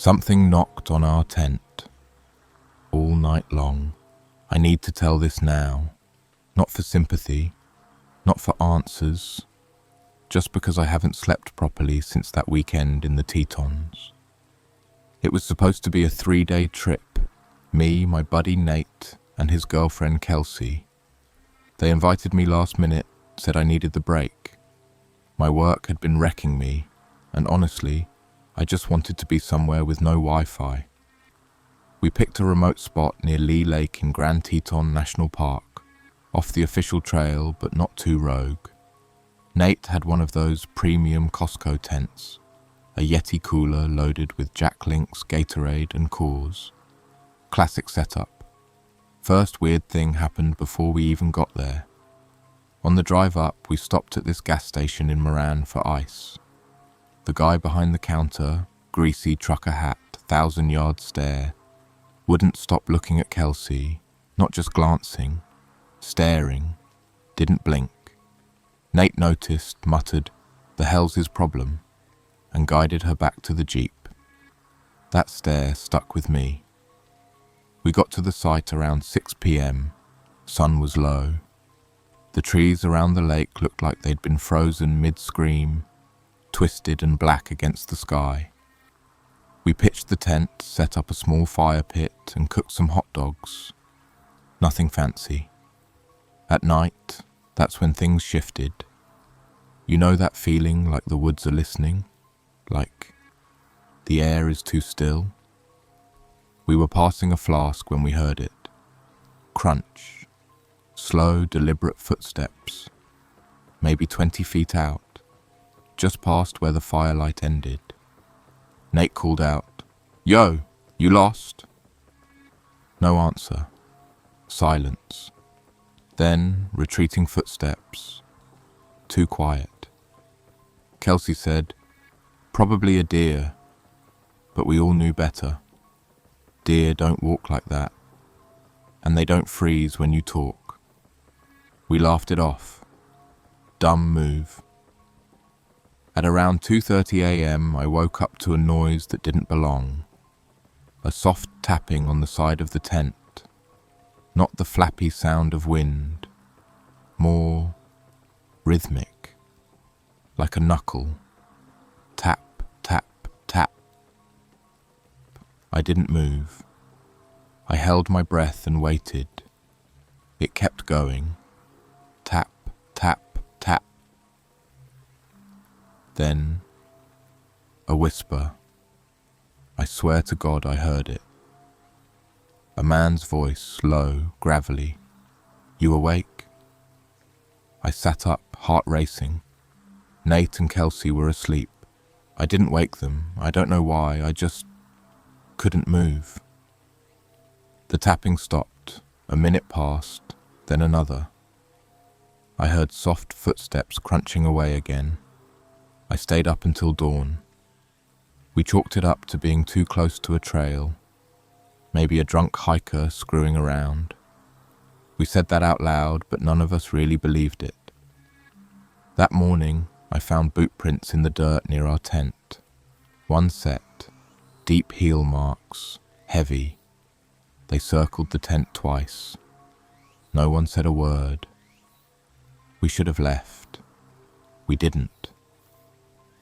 Something knocked on our tent all night long. I need to tell this now, not for sympathy, not for answers, just because I haven't slept properly since that weekend in the Tetons. It was supposed to be a 3-day trip, me, my buddy Nate, and his girlfriend Kelsey. They invited me last minute, said I needed the break. My work had been wrecking me, and honestly, I just wanted to be somewhere with no Wi-Fi. We picked a remote spot near Lee Lake in Grand Teton National Park, off the official trail but not too rogue. Nate had one of those premium Costco tents, a Yeti cooler loaded with Jack Link's, Gatorade and Coors. Classic setup. First weird thing happened before we even got there. On the drive up, we stopped at this gas station in Moran for ice. The guy behind the counter, greasy trucker hat, 1,000-yard stare, wouldn't stop looking at Kelsey, not just glancing, staring, didn't blink. Nate noticed, muttered, "The hell's his problem?" and guided her back to the Jeep. That stare stuck with me. We got to the site around 6 p.m. Sun was low. The trees around the lake looked like they'd been frozen mid-scream, twisted and black against the sky. We pitched the tent, set up a small fire pit and cooked some hot dogs. Nothing fancy. At night, that's when things shifted. You know that feeling like the woods are listening? Like the air is too still? We were passing a flask when we heard it. Crunch. Slow, deliberate footsteps. Maybe 20 feet out. Just past where the firelight ended. Nate called out, "Yo, you lost?" No answer. Silence. Then retreating footsteps. Too quiet. Kelsey said, "Probably a deer," but we all knew better. Deer don't walk like that, and they don't freeze when you talk. We laughed it off. Dumb move. At around 2:30 a.m., I woke up to a noise that didn't belong. A soft tapping on the side of the tent. Not the flappy sound of wind. More rhythmic. Like a knuckle. Tap, tap, tap. I didn't move. I held my breath and waited. It kept going. Tap, tap, tap. Then, a whisper. I swear to God I heard it. A man's voice, low, gravelly. "You awake?" I sat up, heart racing. Nate and Kelsey were asleep. I didn't wake them. I don't know why. I just couldn't move. The tapping stopped. A minute passed, then another. I heard soft footsteps crunching away again. I stayed up until dawn. We chalked it up to being too close to a trail, maybe a drunk hiker screwing around. We said that out loud, but none of us really believed it. That morning, I found boot prints in the dirt near our tent. One set, deep heel marks, heavy. They circled the tent twice. No one said a word. We should have left. We didn't.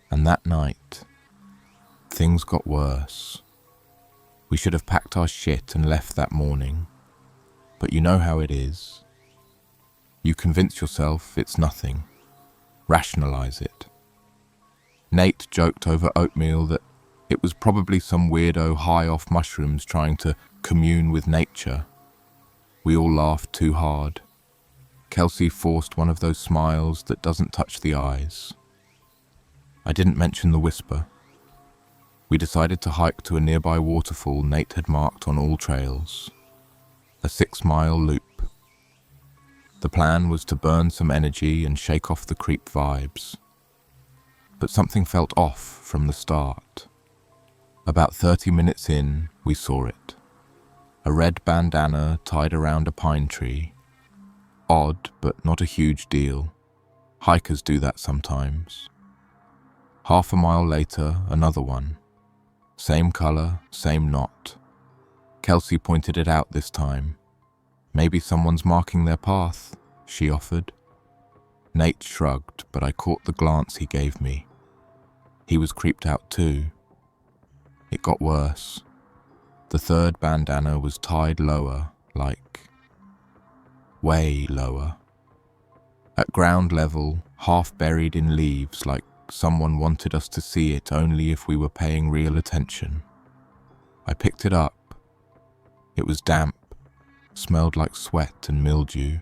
And that night, things got worse. We should have packed our shit and left that morning. But you know how it is. You convince yourself it's nothing. Rationalize it. Nate joked over oatmeal that it was probably some weirdo high off mushrooms trying to commune with nature. We all laughed too hard. Kelsey forced one of those smiles that doesn't touch the eyes. I didn't mention the whisper. We decided to hike to a nearby waterfall Nate had marked on all trails. A 6-mile loop. The plan was to burn some energy and shake off the creep vibes. But something felt off from the start. About 30 minutes in, we saw it. A red bandana tied around a pine tree. Odd, but not a huge deal. Hikers do that sometimes. Half a mile later, another one. Same color, same knot. Kelsey pointed it out this time. Maybe someone's marking their path, she offered. Nate shrugged, but I caught the glance he gave me. He was creeped out too. It got worse. The third bandana was tied lower, way lower. At ground level, half buried in leaves, like someone wanted us to see it only if we were paying real attention. I picked it up. It was damp, smelled like sweat and mildew.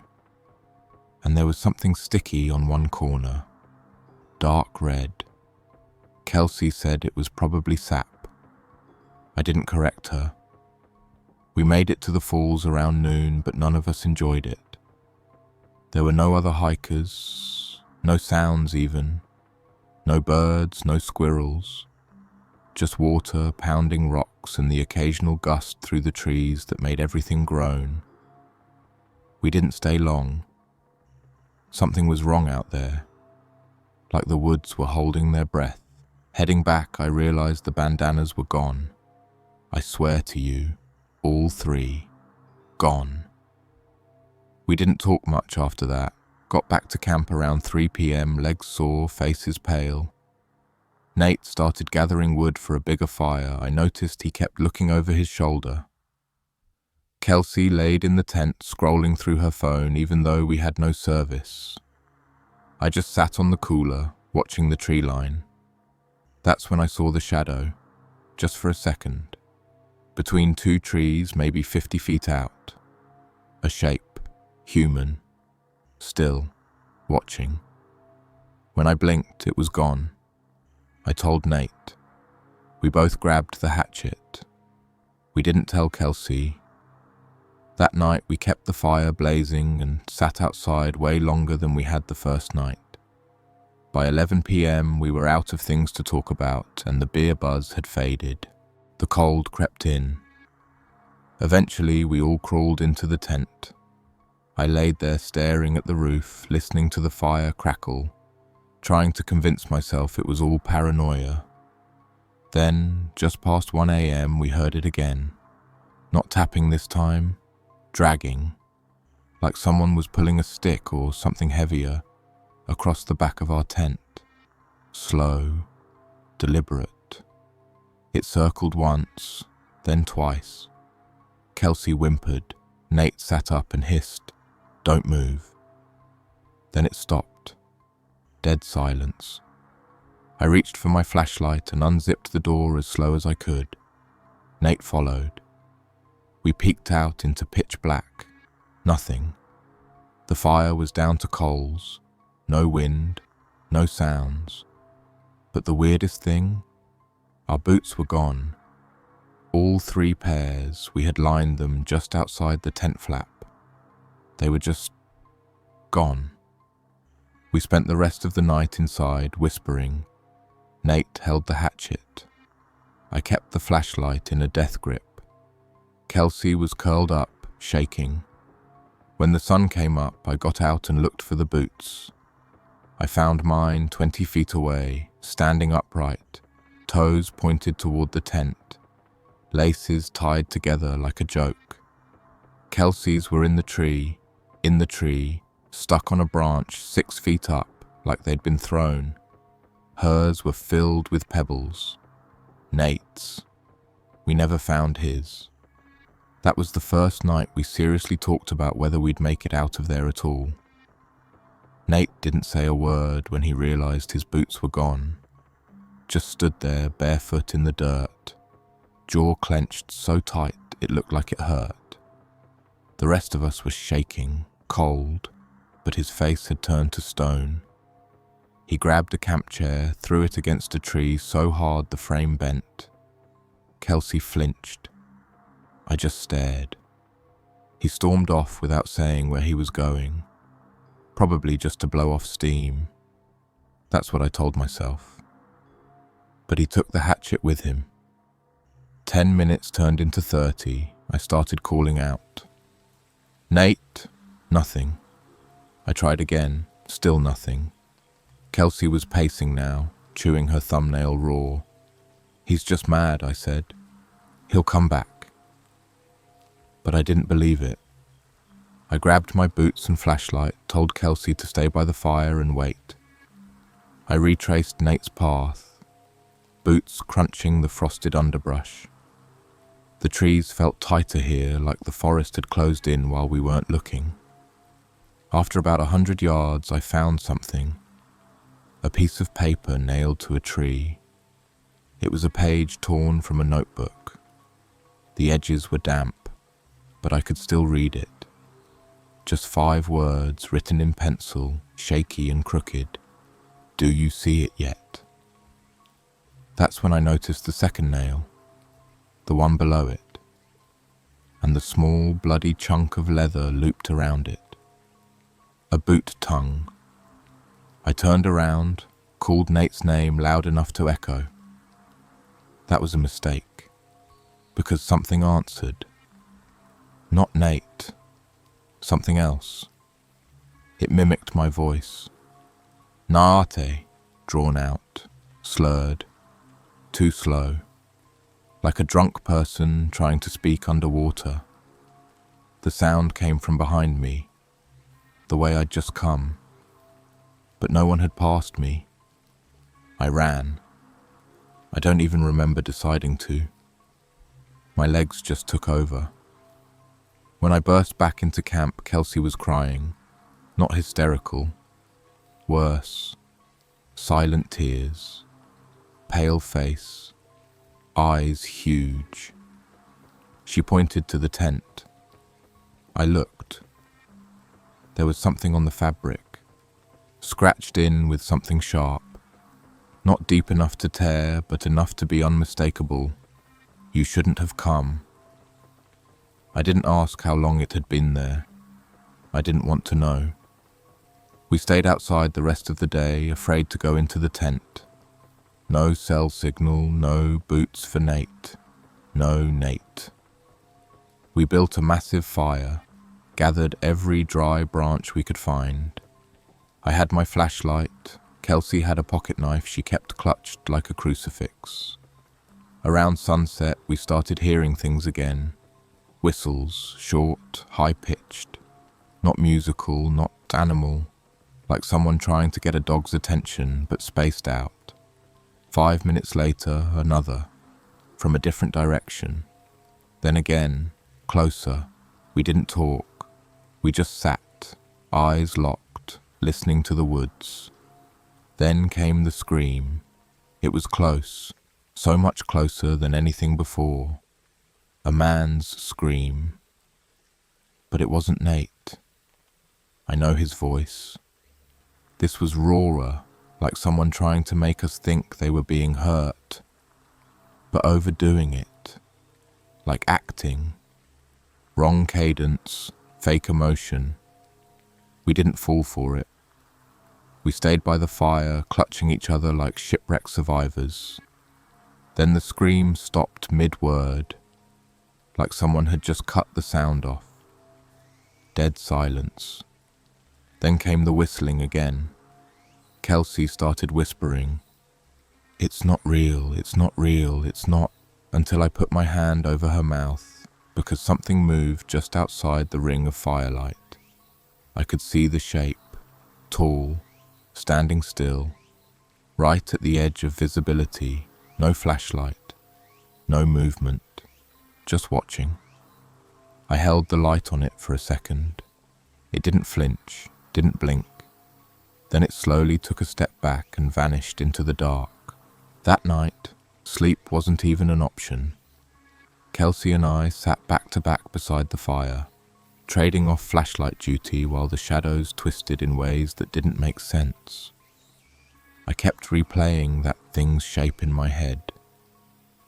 And there was something sticky on one corner, dark red. Kelsey said it was probably sap. I didn't correct her. We made it to the falls around noon, but none of us enjoyed it. There were no other hikers, no sounds even, no birds, no squirrels, just water pounding rocks and the occasional gust through the trees that made everything groan. We didn't stay long. Something was wrong out there, like the woods were holding their breath. Heading back, I realized the bandanas were gone. I swear to you, all three, gone. We didn't talk much after that. Got back to camp around 3 p.m, legs sore, faces pale. Nate started gathering wood for a bigger fire. I noticed he kept looking over his shoulder. Kelsey laid in the tent, scrolling through her phone, even though we had no service. I just sat on the cooler, watching the tree line. That's when I saw the shadow, just for a second, between two trees, maybe 50 feet out. A shape, human, still, watching. When I blinked, it was gone. I told Nate. We both grabbed the hatchet. We didn't tell Kelsey. That night we kept the fire blazing and sat outside way longer than we had the first night. By 11 p.m. we were out of things to talk about and the beer buzz had faded. The cold crept in. Eventually we all crawled into the tent. I laid there staring at the roof, listening to the fire crackle, trying to convince myself it was all paranoia. Then, just past 1 a.m, we heard it again. Not tapping this time, dragging, like someone was pulling a stick or something heavier across the back of our tent. Slow, deliberate. It circled once, then twice. Kelsey whimpered. Nate sat up and hissed, "Don't move." Then it stopped. Dead silence. I reached for my flashlight and unzipped the door as slow as I could. Nate followed. We peeked out into pitch black. Nothing. The fire was down to coals. No wind, no sounds. But the weirdest thing? Our boots were gone. All 3 pairs, we had lined them just outside the tent flap. They were just gone. We spent the rest of the night inside, whispering. Nate held the hatchet. I kept the flashlight in a death grip. Kelsey was curled up, shaking. When the sun came up, I got out and looked for the boots. I found mine 20 feet away, standing upright, toes pointed toward the tent, laces tied together like a joke. Kelsey's were in the tree, stuck on a branch 6 feet up, like they'd been thrown. Hers were filled with pebbles. Nate's. We never found his. That was the first night we seriously talked about whether we'd make it out of there at all. Nate didn't say a word when he realized his boots were gone. Just stood there barefoot in the dirt, jaw clenched so tight it looked like it hurt. The rest of us was shaking, cold, but his face had turned to stone. He grabbed a camp chair, threw it against a tree so hard the frame bent. Kelsey flinched. I just stared. He stormed off without saying where he was going. Probably just to blow off steam. That's what I told myself. But he took the hatchet with him. 10 minutes turned into 30. I started calling out. Nate? Nothing. I tried again. Still nothing. Kelsey was pacing now, chewing her thumbnail raw. "He's just mad," I said. "He'll come back." But I didn't believe it. I grabbed my boots and flashlight, told Kelsey to stay by the fire and wait. I retraced Nate's path, boots crunching the frosted underbrush. The trees felt tighter here, like the forest had closed in while we weren't looking. After about 100 yards, I found something. A piece of paper nailed to a tree. It was a page torn from a notebook. The edges were damp, but I could still read it. Just 5 words written in pencil, shaky and crooked. "Do you see it yet?" That's when I noticed the second nail, the one below it, and the small, bloody chunk of leather looped around it. A boot tongue. I turned around, called Nate's name loud enough to echo. That was a mistake, because something answered. Not Nate, something else. It mimicked my voice. Naate, drawn out, slurred, too slow, like a drunk person trying to speak underwater. The sound came from behind me, the way I'd just come, but no one had passed me. I ran. I don't even remember deciding to. My legs just took over. When I burst back into camp, Kelsey was crying, not hysterical, worse, silent tears, pale face, eyes huge. She pointed to the tent. I looked. There was something on the fabric, scratched in with something sharp, not deep enough to tear, but enough to be unmistakable. "You shouldn't have come." I didn't ask how long it had been there. I didn't want to know. We stayed outside the rest of the day, afraid to go into the tent. No cell signal, no boots for Nate, no Nate. We built a massive fire, gathered every dry branch we could find. I had my flashlight. Kelsey had a pocket knife she kept clutched like a crucifix. Around sunset, we started hearing things again. Whistles, short, high-pitched, not musical, not animal, like someone trying to get a dog's attention, but spaced out. 5 minutes later, another, from a different direction. Then again, closer. We didn't talk. We just sat, eyes locked, listening to the woods. Then came the scream. It was close, so much closer than anything before. A man's scream. But it wasn't Nate. I know his voice. This was rawer, like someone trying to make us think they were being hurt, but overdoing it, like acting. Wrong cadence, fake emotion. We didn't fall for it. We stayed by the fire, clutching each other like shipwreck survivors. Then the scream stopped mid-word, like someone had just cut the sound off. Dead silence. Then came the whistling again. Kelsey started whispering, "It's not real, it's not real, it's not," until I put my hand over her mouth, because something moved just outside the ring of firelight. I could see the shape, tall, standing still, right at the edge of visibility, no flashlight, no movement. Just watching. I held the light on it for a second. It didn't flinch, didn't blink. Then it slowly took a step back and vanished into the dark. That night, sleep wasn't even an option. Kelsey and I sat back to back beside the fire, trading off flashlight duty while the shadows twisted in ways that didn't make sense. I kept replaying that thing's shape in my head,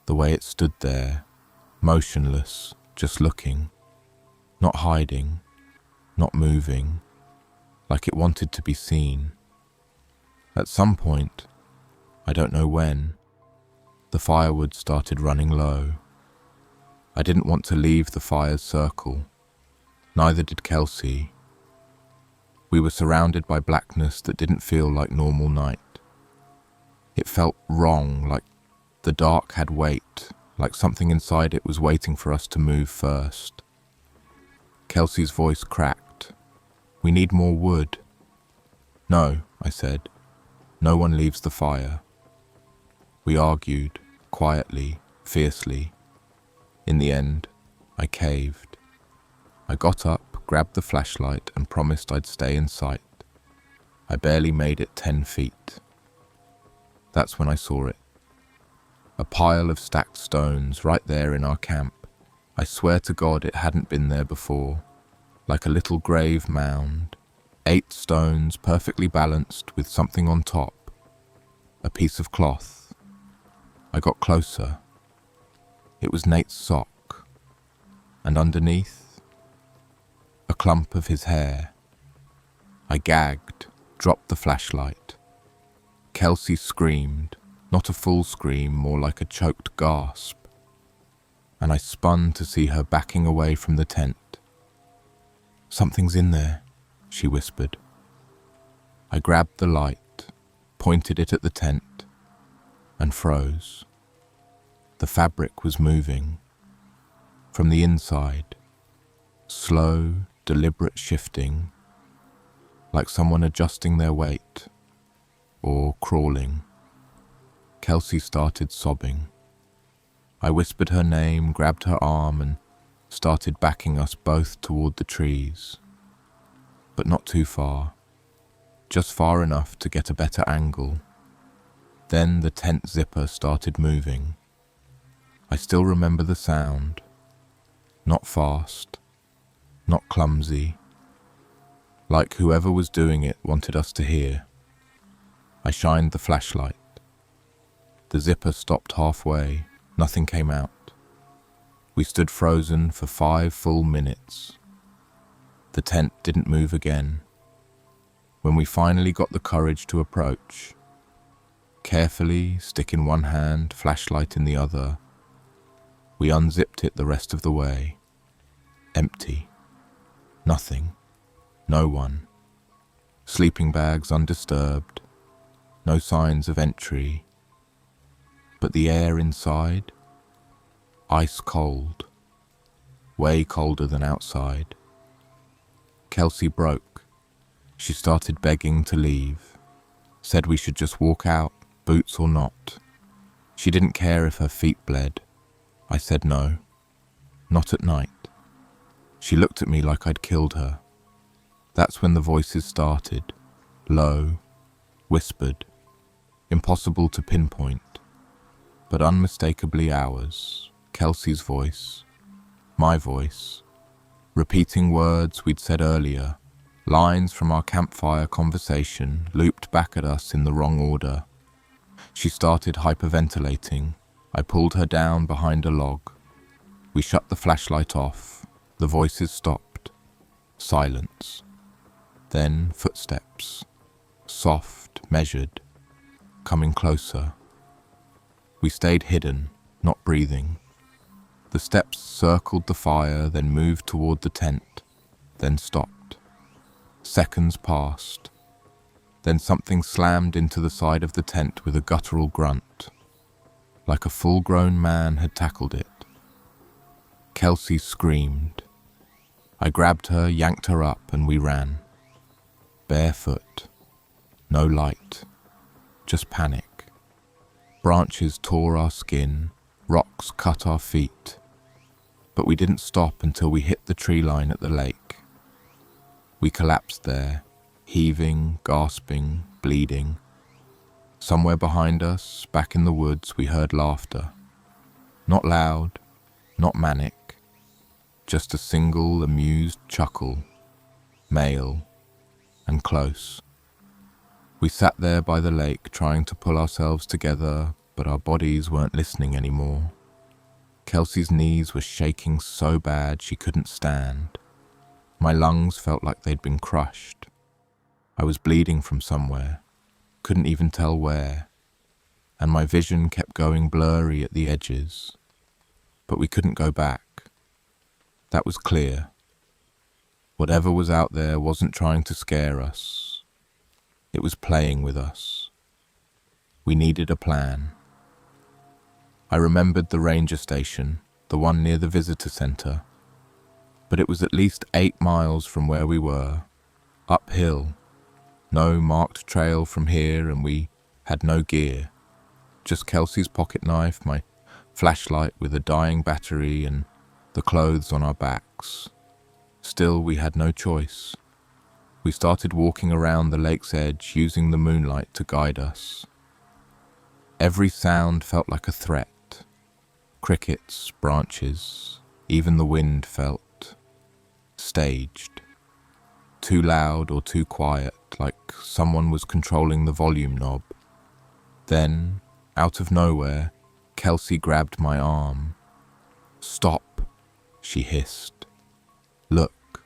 the way it stood there, motionless, just looking, not hiding, not moving, like it wanted to be seen. At some point, I don't know when, the firewood started running low. I didn't want to leave the fire's circle. Neither did Kelsey. We were surrounded by blackness that didn't feel like normal night. It felt wrong, like The dark had weight, like something inside it was waiting for us to move first. Kelsey's voice cracked. "We need more wood." "No," I said. "No one leaves the fire." We argued, quietly, fiercely. In the end, I caved. I got up, grabbed the flashlight, and promised I'd stay in sight. I barely made it 10 feet. That's when I saw it. A pile of stacked stones right there in our camp. I swear to God it hadn't been there before. Like a little grave mound. 8 stones perfectly balanced with something on top. A piece of cloth. I got closer. It was Nate's sock. And underneath, a clump of his hair. I gagged, dropped the flashlight. Kelsey screamed, not a full scream, more like a choked gasp. And I spun to see her backing away from the tent. "Something's in there," she whispered. I grabbed the light, pointed it at the tent, and froze. The fabric was moving. From the inside, slow, deliberate shifting, like someone adjusting their weight, or crawling. Kelsey started sobbing. I whispered her name, grabbed her arm, and started backing us both toward the trees. But not too far, just far enough to get a better angle. Then the tent zipper started moving. I still remember the sound. Not fast, not clumsy, like whoever was doing it wanted us to hear. I shined the flashlight. The zipper stopped halfway, nothing came out. We stood frozen for 5 full minutes. The tent didn't move again. When we finally got the courage to approach, carefully, stick in one hand, flashlight in the other, we unzipped it the rest of the way. Empty. Nothing. No one. Sleeping bags undisturbed. No signs of entry. But the air inside? Ice cold. Way colder than outside. Kelsey broke. She started begging to leave. Said we should just walk out, boots or not. She didn't care if her feet bled. I said no. Not at night. She looked at me like I'd killed her. That's when the voices started. Low, whispered, impossible to pinpoint, but unmistakably ours. Kelsey's voice, my voice, repeating words we'd said earlier, lines from our campfire conversation looped back at us in the wrong order. She started hyperventilating. I pulled her down behind a log. We shut the flashlight off. The voices stopped. Silence. Then footsteps. Soft, measured, coming closer. We stayed hidden, not breathing. The steps circled the fire, then moved toward the tent, then stopped. Seconds passed. Then something slammed into the side of the tent with a guttural grunt, like a full-grown man had tackled it. Kelsey screamed. I grabbed her, yanked her up, and we ran. Barefoot. No light. Just panic. Branches tore our skin, rocks cut our feet. But we didn't stop until we hit the tree line at the lake. We collapsed there, heaving, gasping, bleeding. Somewhere behind us, back in the woods, we heard laughter. Not loud, not manic, just a single amused chuckle, male and close. We sat there by the lake trying to pull ourselves together, but our bodies weren't listening anymore. Kelsey's knees were shaking so bad she couldn't stand. My lungs felt like they'd been crushed. I was bleeding from somewhere, couldn't even tell where, and my vision kept going blurry at the edges. But we couldn't go back. That was clear. Whatever was out there wasn't trying to scare us. It was playing with us. We needed a plan. I remembered the ranger station, the one near the visitor center, but it was at least 8 miles from where we were, uphill, no marked trail from here, and we had no gear, just Kelsey's pocket knife, my flashlight with a dying battery, and the clothes on our backs. Still, we had no choice. We started walking around the lake's edge, using the moonlight to guide us. Every sound felt like a threat. Crickets, branches, even the wind felt staged. Too loud or too quiet, like someone was controlling the volume knob. Then, out of nowhere, Kelsey grabbed my arm. "Stop," she hissed. "Look."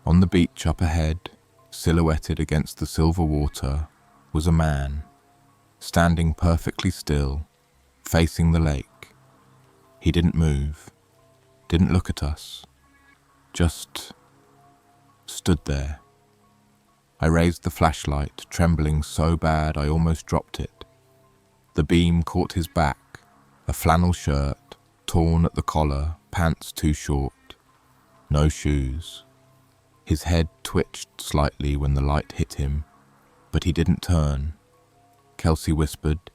On the beach up ahead, silhouetted against the silver water, was a man, standing perfectly still, facing the lake. He didn't move, didn't look at us, just stood there. I raised the flashlight, trembling so bad I almost dropped it. The beam caught his back, a flannel shirt, torn at the collar, pants too short, no shoes. His head twitched slightly when the light hit him, but he didn't turn. Kelsey whispered,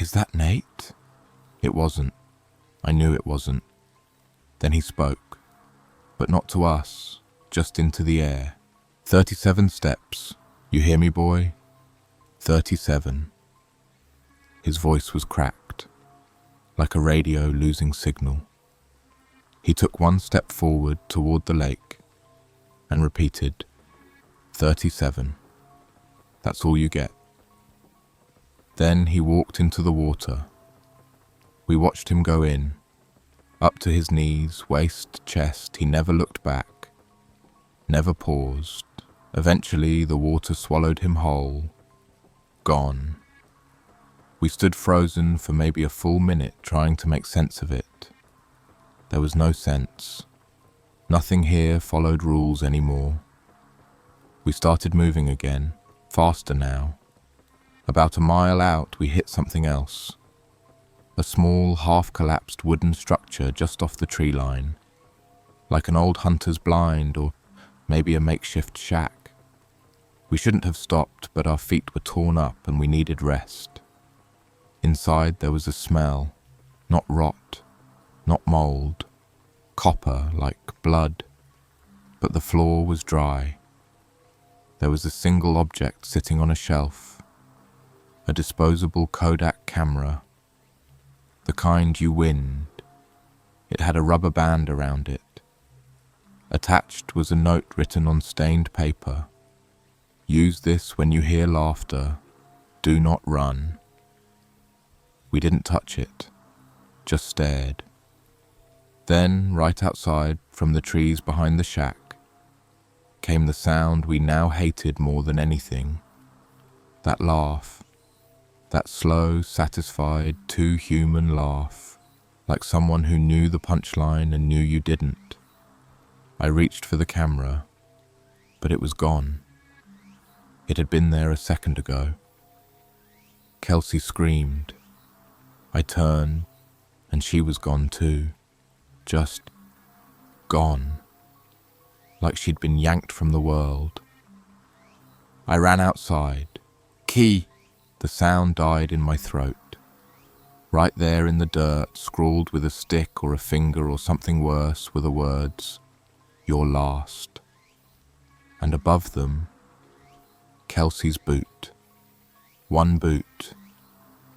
"Is that Nate?" It wasn't. I knew it wasn't. Then he spoke, but not to us, just into the air. 37 steps. You hear me, boy? 37. His voice was cracked, like a radio losing signal. He took one step forward toward the lake and repeated, 37. That's all you get. Then he walked into the water. We watched him go in, up to his knees, waist, chest. He never looked back, never paused. Eventually, the water swallowed him whole, gone. We stood frozen for maybe a full minute, trying to make sense of it. There was no sense. Nothing here followed rules anymore. We started moving again, faster now. About a mile out, we hit something else. A small, half-collapsed wooden structure just off the tree line, like an old hunter's blind or maybe a makeshift shack. We shouldn't have stopped, but our feet were torn up and we needed rest. Inside there was a smell, not rot, not mold, copper like blood, but the floor was dry. There was a single object sitting on a shelf, a disposable Kodak camera, the kind you wind. It had a rubber band around it. Attached was a note written on stained paper. "Use this when you hear laughter. Do not run." We didn't touch it, just stared. Then, right outside, from the trees behind the shack, came the sound we now hated more than anything. That laugh. That slow, satisfied, too human laugh, like someone who knew the punchline and knew you didn't. I reached for the camera, but it was gone. It had been there a second ago. Kelsey screamed. I turned, and she was gone too. Just gone. Like she'd been yanked from the world. I ran outside. "Key!" The sound died in my throat. Right there in the dirt, scrawled with a stick or a finger or something worse, were the words, "You're last." And above them, Kelsey's boot. One boot,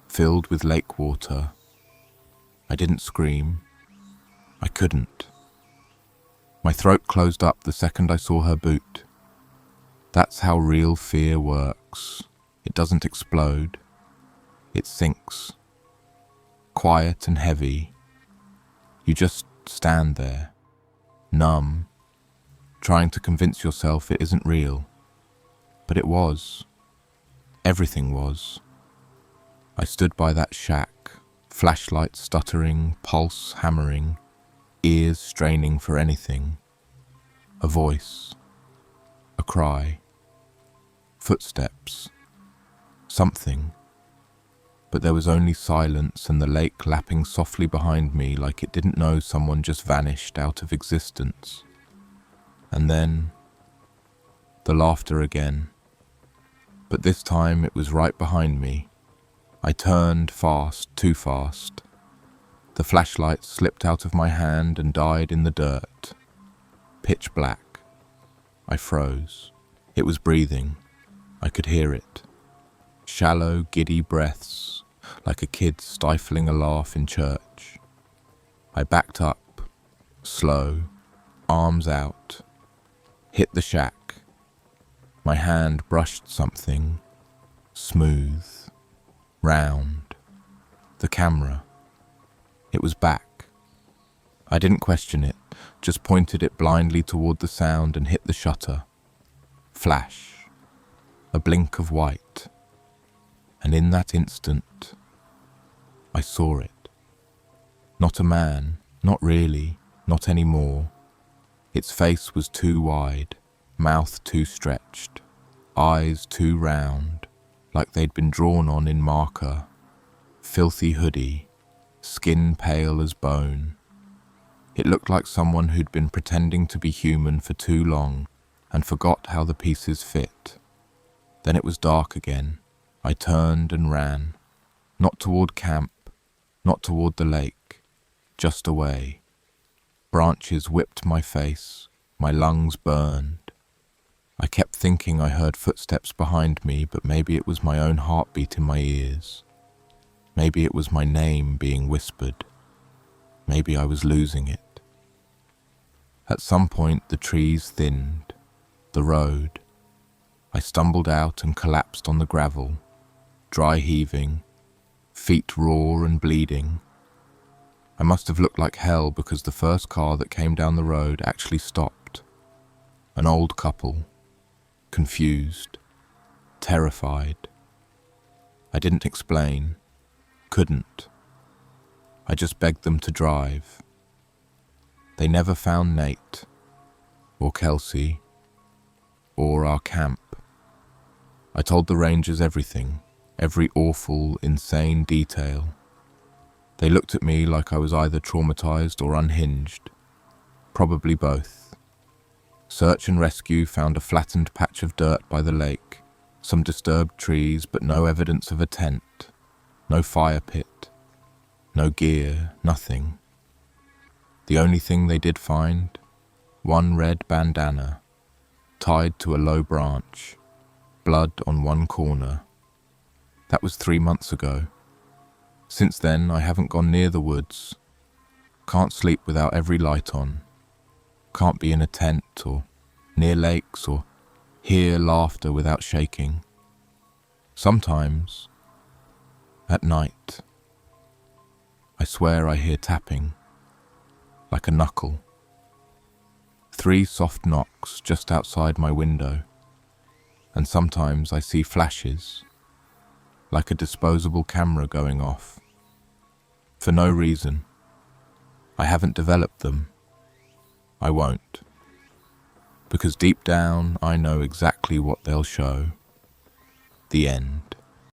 filled with lake water. I didn't scream. I couldn't. My throat closed up the second I saw her boot. That's how real fear works. It doesn't explode. It sinks. Quiet and heavy. You just stand there, numb, trying to convince yourself it isn't real. But it was. Everything was. I stood by that shack, flashlight stuttering, pulse hammering, ears straining for anything. A voice. A cry. Footsteps. Something. but there was only silence and the lake lapping softly behind me like it didn't know someone just vanished out of existence. And then, the laughter again. But this time it was right behind me. I turned fast, too fast. The flashlight slipped out of my hand and died in the dirt. Pitch black. I froze. It was breathing. I could hear it. Shallow, giddy breaths, like a kid stifling a laugh in church. I backed up, slow, arms out, hit the shack. My hand brushed something, smooth, round. The camera. It was back. I didn't question it, just pointed it blindly toward the sound and hit the shutter. Flash. A blink of white. And in that instant, I saw it. Not a man, not really, not anymore. Its face was too wide, mouth too stretched, eyes too round, like they'd been drawn on in marker. Filthy hoodie, skin pale as bone. It looked like someone who'd been pretending to be human for too long and forgot how the pieces fit. Then it was dark again. I turned and ran, not toward camp, not toward the lake, just away. Branches whipped my face, my lungs burned. I kept thinking I heard footsteps behind me, but maybe it was my own heartbeat in my ears. Maybe it was my name being whispered. Maybe I was losing it. At some point the trees thinned, the road. I stumbled out and collapsed on the gravel. Dry heaving, feet raw and bleeding. I must have looked like hell because the first car that came down the road actually stopped. An old couple, confused, terrified. I didn't explain, couldn't. I just begged them to drive. They never found Nate, or Kelsey, or our camp. I told the rangers everything. Every awful, insane detail. They looked at me like I was either traumatized or unhinged. Probably both. Search and rescue found a flattened patch of dirt by the lake, some disturbed trees, but no evidence of a tent, no fire pit, no gear, nothing. The only thing they did find, one red bandana, tied to a low branch, blood on one corner. That was 3 months ago. Since then, I haven't gone near the woods. Can't sleep without every light on. Can't be in a tent or near lakes or hear laughter without shaking. Sometimes, at night, I swear I hear tapping, like a knuckle. 3 soft knocks just outside my window. And sometimes I see flashes, like a disposable camera going off. For no reason. I haven't developed them. I won't. Because deep down, I know exactly what they'll show. The end.